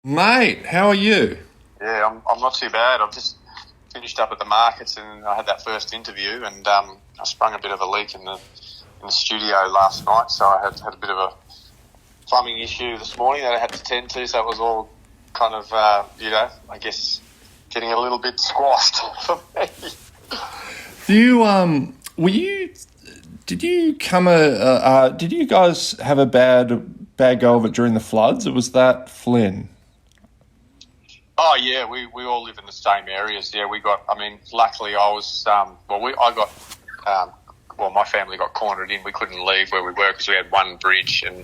Mate, how are you? Yeah, I'm not too bad. I've just finished up at the markets and I had that first interview and I sprung a bit of a leak in the studio last night, so I had a bit of a plumbing issue this morning that I had to tend to, so it was all kind of, I guess getting a little bit squashed for me. Did you guys have a bad go of it during the floods, or was that Flynn? Oh yeah, we all live in the same areas. Yeah, luckily I was, my family got cornered in. We couldn't leave where we were because we had one bridge and,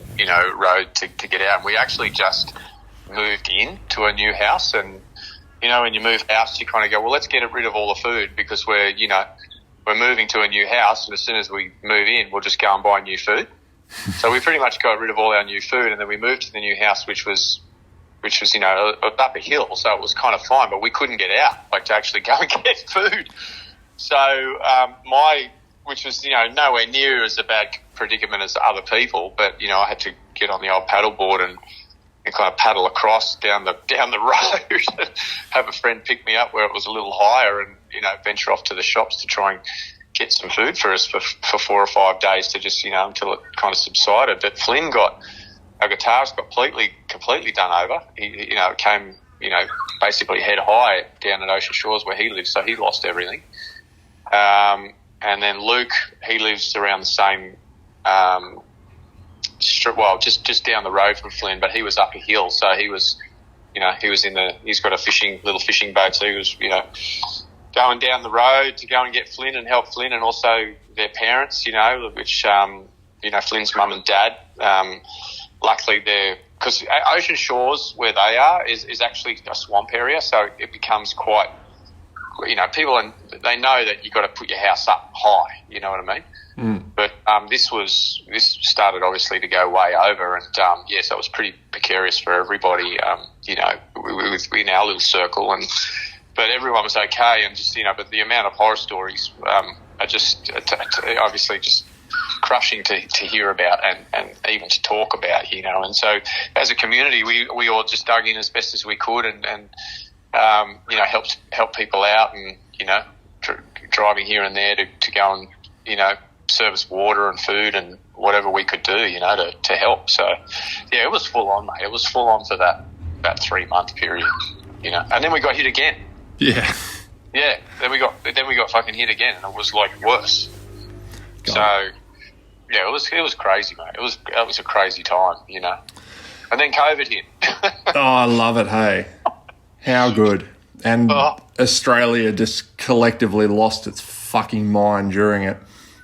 road to get out. And we actually just moved in to a new house, and, when you move house, you kind of go, well, let's get rid of all the food because we're moving to a new house, and as soon as we move in, we'll just go and buy new food. So we pretty much got rid of all our new food, and then we moved to the new house, which was up a hill, so it was kind of fine, but we couldn't get out, to actually go and get food. So which was, nowhere near as a bad predicament as other people, but, I had to get on the old paddleboard and kind of paddle across down the road and have a friend pick me up where it was a little higher and, venture off to the shops to try and get some food for us for 4 or 5 days to just, until it kind of subsided. But Flynn our guitarist got completely done over. He came, basically head high down at Ocean Shores where he lives, so he lost everything. And then Luke, he lives around the same, just down the road from Flynn, but he was up a hill, so he was, he's got a little fishing boat, so he was, going down the road to go and get Flynn and help Flynn and also their parents, which, Flynn's mum and dad, luckily because Ocean Shores where they are is actually a swamp area, so it becomes quite, people, and they know that you've got to put your house up high, you know what I mean? Mm. But this started obviously to go way over, and so it was pretty precarious for everybody, in our little circle, but everyone was okay, and just, but the amount of horror stories are just obviously just crushing to hear about and even to talk about, and so as a community we all just dug in as best as we could and help people out and, driving here and there to go and, service water and food and whatever we could do, to help. So, yeah, it was full on, mate. It was full on for that 3-month period, and then we got hit again. Yeah. Yeah, then we got fucking hit again, and it was worse. God. So, yeah, it was crazy, mate. It was a crazy time, And then COVID hit. Oh, I love it, hey. How good. And Australia just collectively lost its fucking mind during it.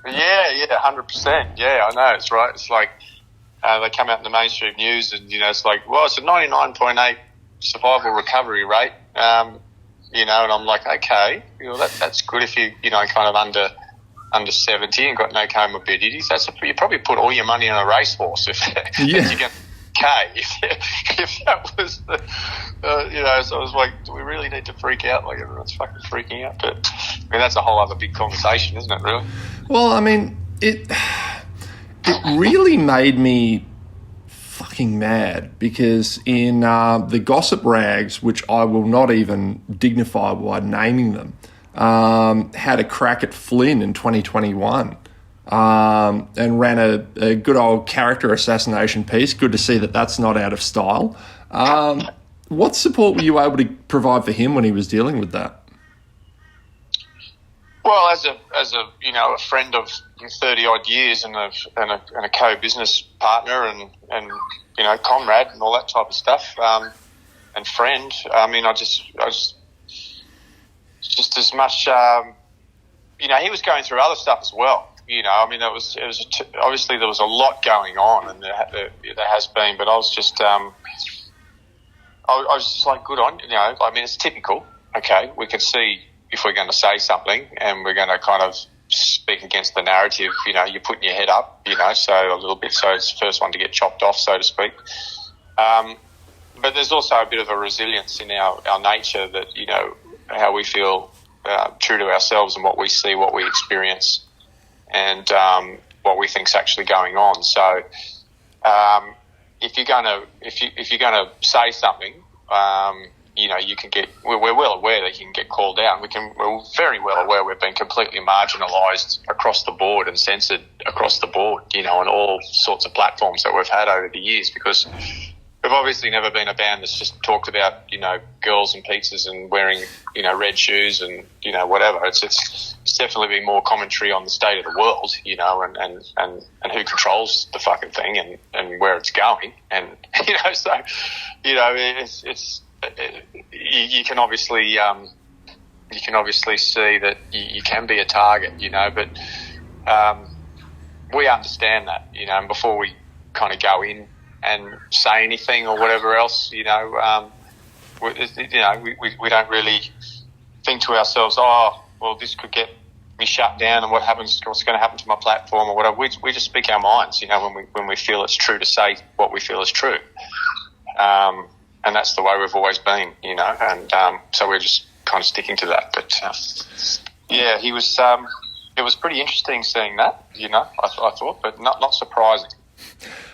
Yeah, 100%. Yeah, I know, it's right. It's like they come out in the mainstream news and, it's like, well, it's a 99.8 survival recovery rate, and I'm like, okay, that's good if you, kind of under 70 and got no comorbidities. You probably put all your money on a racehorse if you get if that was the, so I was like, do we really need to freak out like everyone's fucking freaking out? But that's a whole other big conversation, isn't it, really? Well, I mean, it really made me fucking mad because in the gossip rags, which I will not even dignify by naming them, had a crack at Flynn in 2021 and ran a good old character assassination piece. Good to see that that's not out of style. What support were you able to provide for him when he was dealing with that? Well, as a friend of 30 odd years and a co-business partner and comrade and all that type of stuff, and friend. I mean, I just as much. He was going through other stuff as well. I mean, obviously there was a lot going on, and there has been. But I was just, I was just like, good on. I mean, it's typical. Okay, we can see if we're going to say something and we're going to kind of speak against the narrative, you're putting your head up, so a little bit, so it's the first one to get chopped off, so to speak. But there's also a bit of a resilience in our nature that, how we feel true to ourselves and what we see, what we experience, and what we think's actually going on. So if you're gonna say something, you know, we're well aware that you can get called out. We're very well aware we've been completely marginalised across the board and censored across the board, you know, on all sorts of platforms that we've had over the years, because we've obviously never been a band that's just talked about, you know, girls and pizzas and wearing, you know, red shoes and, you know, whatever. It's definitely been more commentary on the state of the world, you know, and who controls the fucking thing and where it's going. And, you know, so, you know, you can obviously see that you can be a target, you know, but we understand that, you know, and before we kind of go in and say anything or whatever else, you know, we don't really think to ourselves, oh, well, this could get me shut down, and what's going to happen to my platform or whatever. We just speak our minds, you know, when we feel it's true to say what we feel is true. And that's the way we've always been, you know, and so we're just kind of sticking to that. But, yeah, it was pretty interesting seeing that, you know, I thought, but not surprising.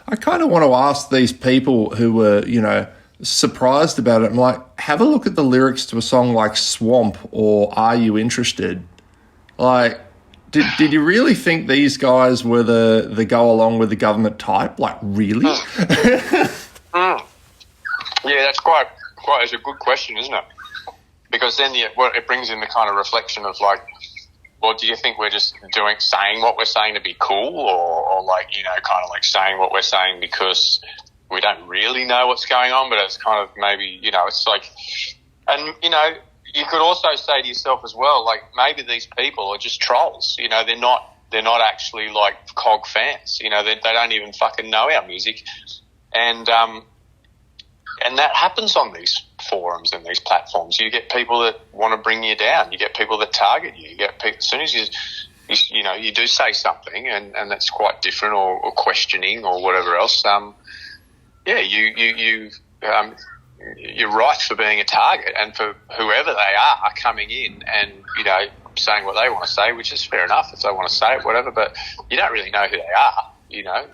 I kind of want to ask these people who were, you know, surprised about it. I'm like, have a look at the lyrics to a song like Swamp or Are You Interested? Like, did you really think these guys were the go along with the government type? Like, really? Yeah, that's quite it's a good question, isn't it? Because then it brings in the kind of reflection of like, well, do you think we're just saying what we're saying to be cool, or like, you know, kind of like saying what we're saying because we don't really know what's going on, but it's kind of maybe, you know, it's like, and, you know, you could also say to yourself as well, like, maybe these people are just trolls, you know, they're not actually like COG fans, you know, they don't even fucking know our music, and that happens on these forums and these platforms. You get people that want to bring you down. You get people that target you. You get people, as soon as you know, you do say something and that's quite different or questioning or whatever else. Yeah, you're right for being a target, and for whoever they are coming in and, you know, saying what they want to say, which is fair enough if they want to say it, whatever. But you don't really know who they are, you know,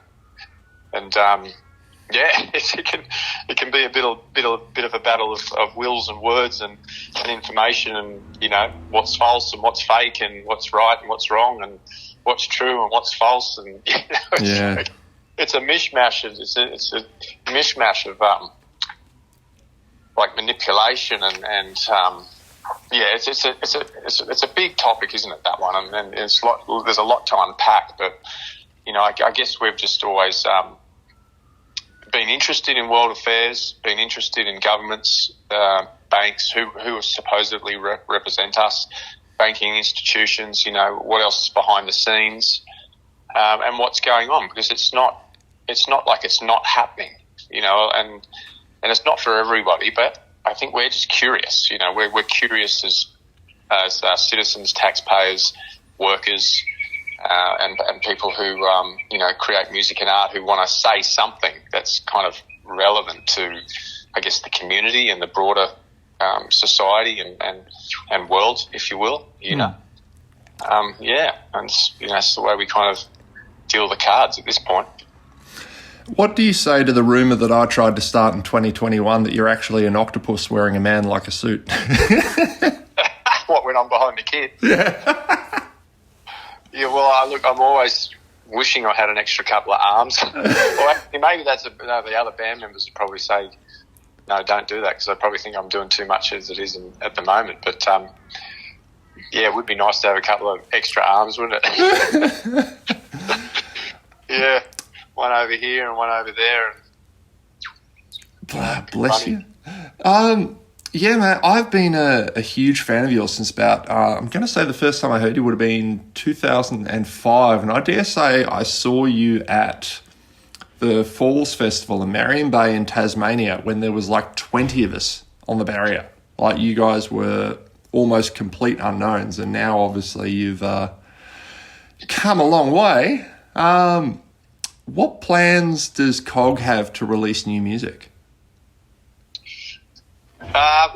and. Yeah, it can be a bit of a battle of wills and words and information, and, you know, what's false and what's fake and what's right and what's wrong and what's true and what's false, and, you know, it's a mishmash. It's a mishmash of like manipulation and yeah, it's a big topic, isn't it, that one? And there's a lot to unpack, but, you know, I guess we've just always been interested in world affairs, been interested in governments, banks who supposedly represent us, banking institutions, you know, what else is behind the scenes, and what's going on, because it's not like it's not happening, you know, and it's not for everybody, but I think we're just curious, you know, we're curious as citizens, taxpayers, workers, and people who, you know, create music and art, who want to say something that's kind of relevant to, I guess, the community and the broader society and world, if you will, you know. Yeah, and, you know, that's the way we kind of deal the cards at this point. What do you say to the rumour that I tried to start in 2021 that you're actually an octopus wearing a man like a suit? What went on behind the kid? Yeah. Yeah, well, look, I'm always wishing I had an extra couple of arms. Well, actually, maybe the other band members would probably say, no, don't do that, because I probably think I'm doing too much as it is at the moment. But, yeah, it would be nice to have a couple of extra arms, wouldn't it? Yeah, one over here and one over there. Bless you. Yeah, man, I've been a huge fan of yours since about, I'm going to say the first time I heard you would have been 2005. And I dare say I saw you at the Falls Festival in Marion Bay in Tasmania when there was like 20 of us on the barrier. Like, you guys were almost complete unknowns. And now, obviously, you've come a long way. What plans does COG have to release new music?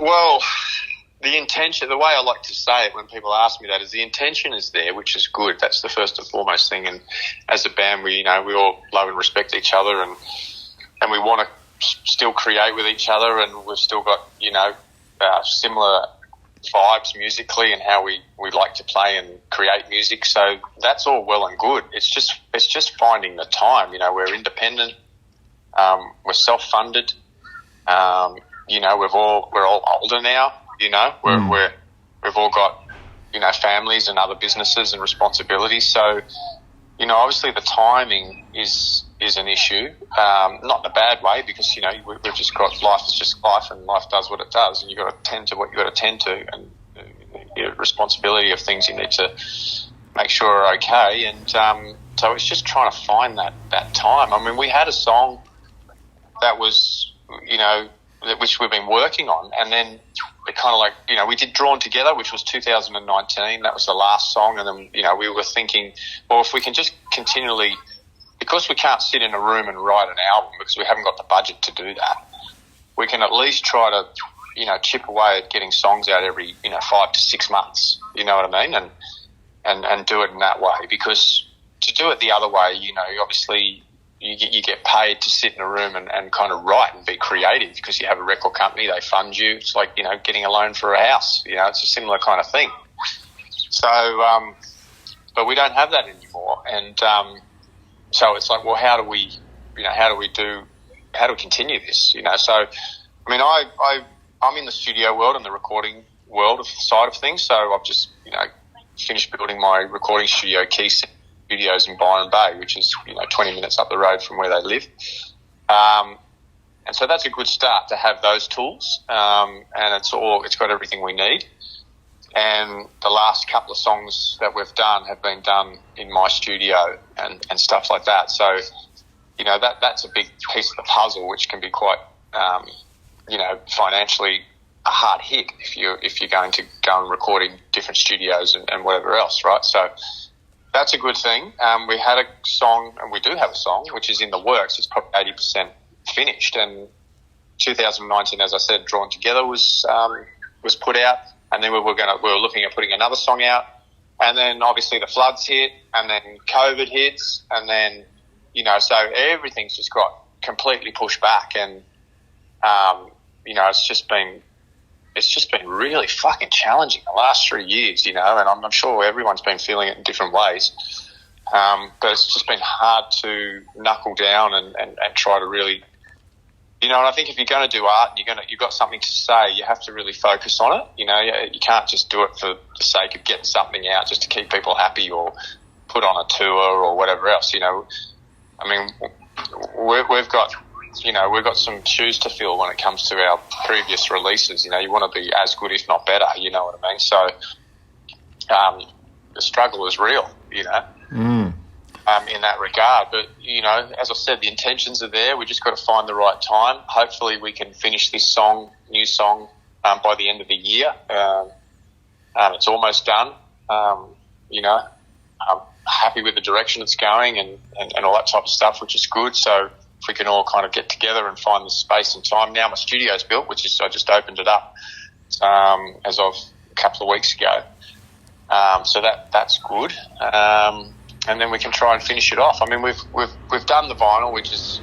Well, the intention, the way I like to say it when people ask me that, is the intention is there, which is good. That's the first and foremost thing. And as a band, we all love and respect each other, and we want to still create with each other, and we've still got, similar vibes musically and how we like to play and create music. So that's all well and good. It's just finding the time. We're independent. We're self-funded. We're all older now. We've all got, families and other businesses and responsibilities. So, obviously the timing is an issue, not in a bad way, because, we've just got, life is just life, and life does what it does, and you've got to tend to what you've got to tend to, and your responsibility of things you need to make sure are okay. And so it's just trying to find that time. I mean, we had a song that was, which we've been working on, and then it kind of like, we did Drawn Together, which was 2019. That was the last song, and then, we were thinking, well, if we can just continually, because we can't sit in a room and write an album because we haven't got the budget to do that, we can at least try to, chip away at getting songs out every, 5 to 6 months, you know what I mean? And do it in that way, because to do it the other way, obviously you get paid to sit in a room and kind of write and be creative because you have a record company, they fund you. It's like, getting a loan for a house, it's a similar kind of thing. So, but we don't have that anymore. And, so it's like, well, how do we continue this? So, I mean, I'm in the studio world and the recording world side of things. So I've just, finished building my recording studio, Key Studios in Byron Bay, which is, 20 minutes up the road from where they live. And so that's a good start to have those tools. And it's got everything we need. And the last couple of songs that we've done have been done in my studio and stuff like that. So, that's a big piece of the puzzle, which can be quite, financially a hard hit if you're going to go and record in different studios and whatever else, right? So that's a good thing. We had a song, and we do have a song, which is in the works. It's probably 80% finished. And 2019, as I said, Drawn Together was put out. And then we were looking at putting another song out, and then obviously the floods hit, and then COVID hits, and then so everything's just got completely pushed back, and it's just been really fucking challenging the last 3 years, and I'm sure everyone's been feeling it in different ways, but it's just been hard to knuckle down and try to really. And I think if you're going to do art, you've got something to say, you have to really focus on it. You can't just do it for the sake of getting something out just to keep people happy or put on a tour or whatever else. I mean, we've got some shoes to fill when it comes to our previous releases. You want to be as good, if not better. You know what I mean? So the struggle is real. In that regard. But, as I said, the intentions are there. We just got to find the right time. Hopefully we can finish this new song, by the end of the year. It's almost done. I'm happy with the direction it's going and all that type of stuff, which is good. So if we can all kind of get together and find the space and time. Now my studio's built, I just opened it up as of a couple of weeks ago. So that's good. And then we can try and finish it off. I mean, we've done the vinyl, which is,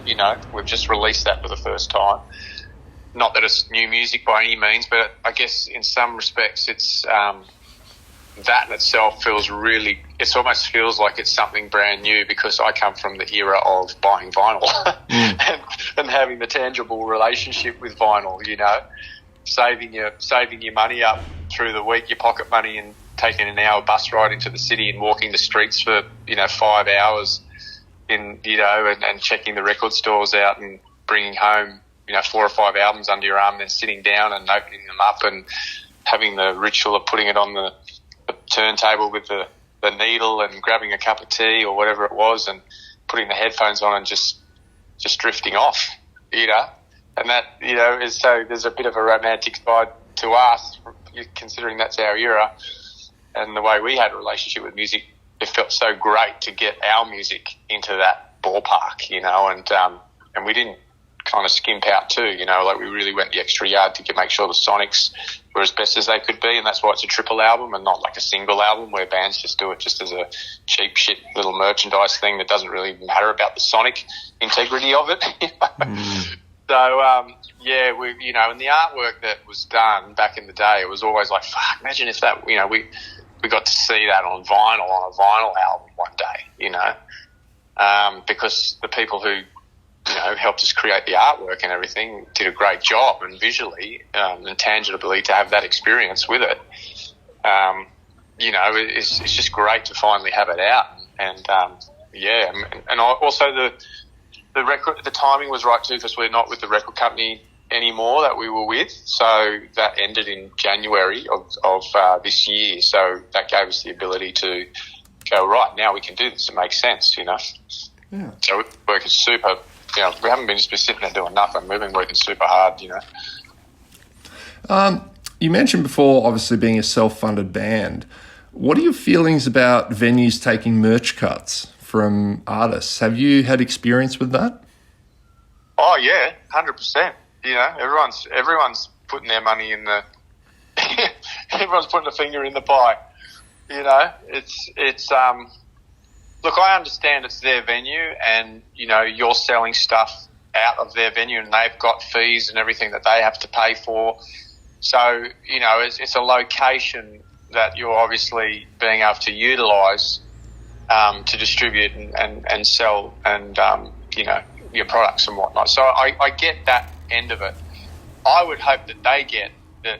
we've just released that for the first time. Not that it's new music by any means, but I guess in some respects it's that in itself it almost feels like it's something brand new, because I come from the era of buying vinyl and having the tangible relationship with vinyl, saving your money up through the week, your pocket money, and taking an hour bus ride into the city and walking the streets for 5 hours and checking the record stores out and bringing home 4 or 5 albums under your arm, and then sitting down and opening them up and having the ritual of putting it on the turntable with the needle and grabbing a cup of tea or whatever it was and putting the headphones on and just drifting off, and that is, so there's a bit of a romantic side to us, considering that's our era. And the way we had a relationship with music, it felt so great to get our music into that ballpark, and we didn't kind of skimp out too, like we really went the extra yard to make sure the sonics were as best as they could be, and that's why it's a triple album and not like a single album where bands just do it just as a cheap shit little merchandise thing that doesn't really matter about the sonic integrity of it. Yeah, and the artwork that was done back in the day, it was always like, fuck, imagine if that, we got to see that on a vinyl album one day, because the people who, helped us create the artwork and everything did a great job, and visually and tangibly to have that experience with it, it's just great to finally have it out. And also the record, the timing was right too, because we're not with the record company anymore that we were with, so that ended in January of this year. So that gave us the ability to go, right, now we can do this. It makes sense, Yeah. So we're working super. We haven't been just sitting there doing nothing. We've been working super hard. You mentioned before, obviously being a self-funded band. What are your feelings about venues taking merch cuts from artists? Have you had experience with that? Oh yeah, 100%. Everyone's putting their money in the. Everyone's putting a finger in the pie. It's Look, I understand it's their venue, and you're selling stuff out of their venue, and they've got fees and everything that they have to pay for. So it's a location that you're obviously being able to utilise to distribute and sell and your products and whatnot. So I get that end of it. I would hope that they get that,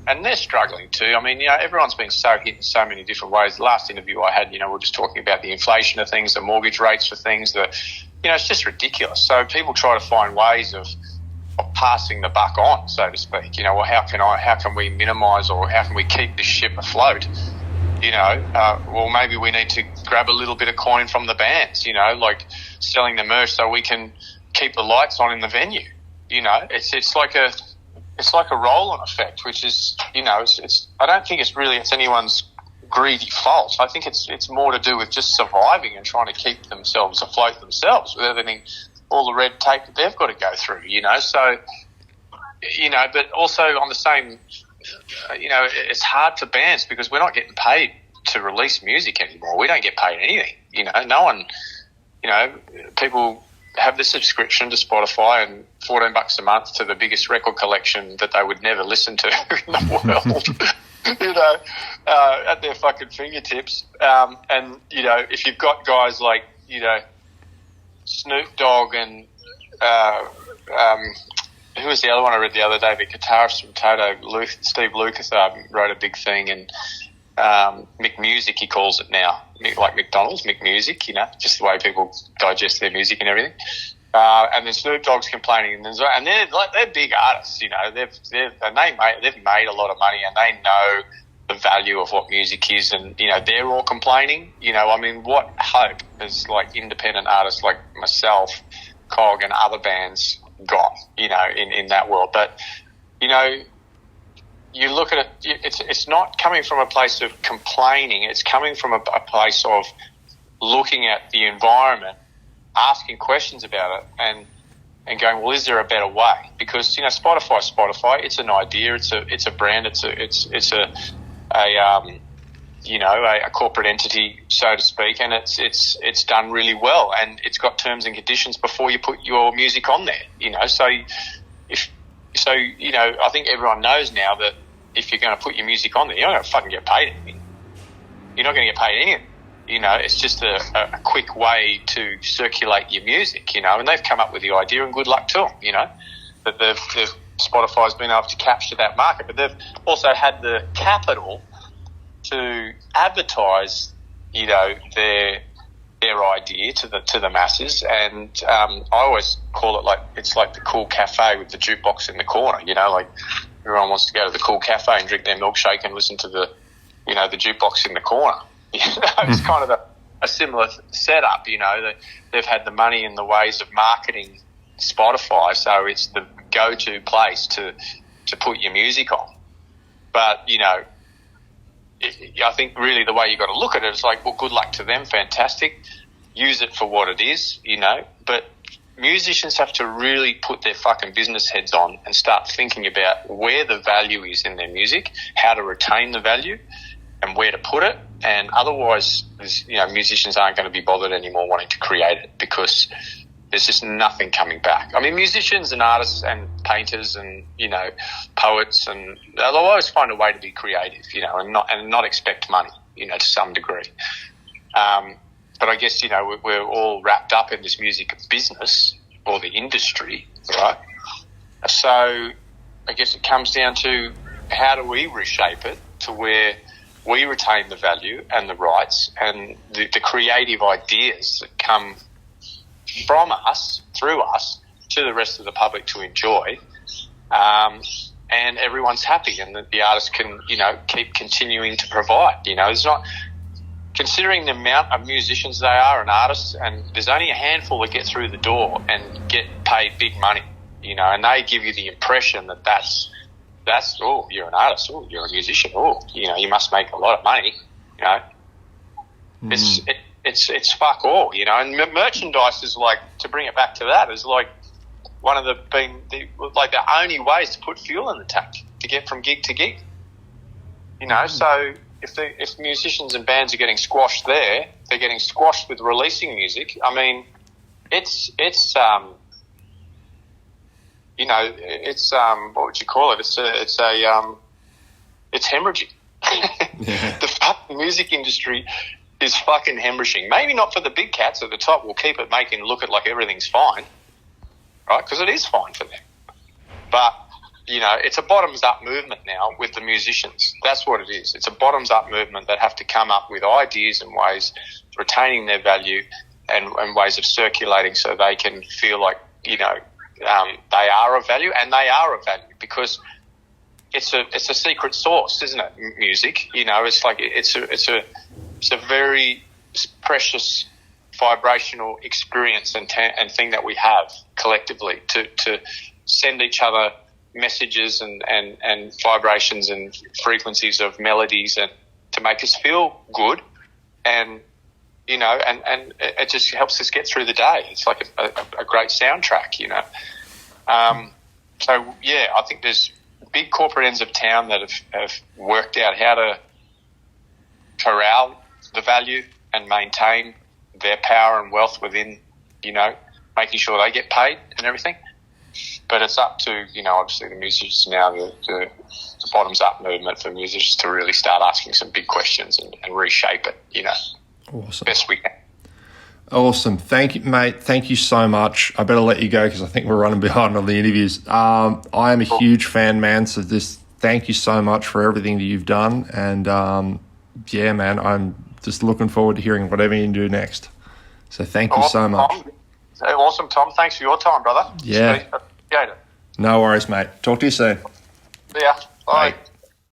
and they're struggling too. I mean, everyone's been so hit in so many different ways. The last interview I had, we're just talking about the inflation of things, the mortgage rates for things that, it's just ridiculous. So people try to find ways of passing the buck on, so to speak. Well, how can we minimise, or how can we keep this ship afloat? Well, maybe we need to grab a little bit of coin from the bands, like selling the merch so we can keep the lights on in the venue. It's like a roll-on effect, which is, I don't think it's anyone's greedy fault. I think it's more to do with just surviving and trying to keep themselves afloat themselves with everything, all the red tape that they've got to go through, So, but also on the same, it's hard for bands because we're not getting paid to release music anymore. We don't get paid anything, no one, people have the subscription to Spotify and $14 a month to the biggest record collection that they would never listen to in the world, at their fucking fingertips. And, if you've got guys like, Snoop Dogg and who was the other one I read the other day? The guitarist from Toto, Steve Lucas, wrote a big thing, and Mick Music, he calls it now, like McDonald's, Mick Music, just the way people digest their music and everything. And then Snoop Dogg's complaining, and they're big artists, they've made a lot of money, and they know the value of what music is, and they're all complaining. I mean, what hope has like independent artists like myself, COG, and other bands got, in that world? But you look at it, it's not coming from a place of complaining. It's coming from a place of looking at the environment, asking questions about it, and going, well, is there a better way? Because Spotify, it's an idea, it's a brand, it's a corporate entity, so to speak, and it's done really well, and it's got terms and conditions before you put your music on there. So I think everyone knows now that if you're going to put your music on there, you're not going to fucking get paid anything. You're not going to get paid anything. It's just a quick way to circulate your music, and they've come up with the idea, and good luck to them, that Spotify's been able to capture that market, but they've also had the capital to advertise, their idea to the masses, and I always call it it's like the cool cafe with the jukebox in the corner. Like everyone wants to go to the cool cafe and drink their milkshake and listen to the jukebox in the corner. It's kind of a similar setup. They've had the money and the ways of marketing Spotify, so it's the go-to place to put your music on. But I think really the way you got to look at it is like, well, good luck to them, fantastic. Use it for what it is, But musicians have to really put their fucking business heads on and start thinking about where the value is in their music, how to retain the value, and where to put it. And otherwise, musicians aren't going to be bothered anymore wanting to create it, because there's just nothing coming back. I mean, musicians and artists and painters and, you know, poets, and they'll always find a way to be creative, you know, and not expect money, you know, to some degree. But I guess, you know, we're all wrapped up in this music business or the industry, right? So I guess it comes down to how do we reshape it to where we retain the value and the rights and the creative ideas that come from us, through us, to the rest of the public to enjoy, and everyone's happy, and the artists can, you know, keep continuing to provide. You know, it's not, considering the amount of musicians they are and artists, and there's only a handful that get through the door and get paid big money, you know, and they give you the impression that that's oh, you're an artist, oh, you're a musician, oh, you know, you must make a lot of money, you know. It's fuck all, you know, and merchandise is like, to bring it back to that, is like one of the only ways to put fuel in the tank to get from gig to gig, you know. So if musicians and bands are getting squashed there, they're getting squashed with releasing music. I mean, it's you know, it's what would you call it? It's hemorrhaging. Yeah. The fucking music industry is fucking hemorrhaging. Maybe not for the big cats at the top. We'll keep it look like everything's fine, right? Because it is fine for them. But, you know, it's a bottoms-up movement now with the musicians. That's what it is. It's a bottoms-up movement that have to come up with ideas and ways of retaining their value and ways of circulating so they can feel like, you know, they are of value, and they are of value because it's a secret sauce, isn't it? Music, you know, it's like it's a very precious vibrational experience and thing that we have collectively to send each other messages and vibrations and frequencies of melodies and to make us feel good, and you know, and it just helps us get through the day. It's like a great soundtrack, you know. So yeah, I think there's big corporate ends of town that have worked out how to corral the value and maintain their power and wealth within, you know, making sure they get paid and everything. But it's up to, you know, obviously the musicians now, the bottoms-up movement for musicians to really start asking some big questions and reshape it, you know, awesome. Best we can. Awesome. Thank you, mate. Thank you so much. I better let you go because I think we're running behind on the interviews. I am a huge fan, man, so thank you so much for everything that you've done. And, yeah, man, I'm just looking forward to hearing whatever you do next. So thank you so much. Tom. Awesome, Tom. Thanks for your time, brother. Yeah. Appreciate it. No worries, mate. Talk to you soon. See ya. Bye. Bye.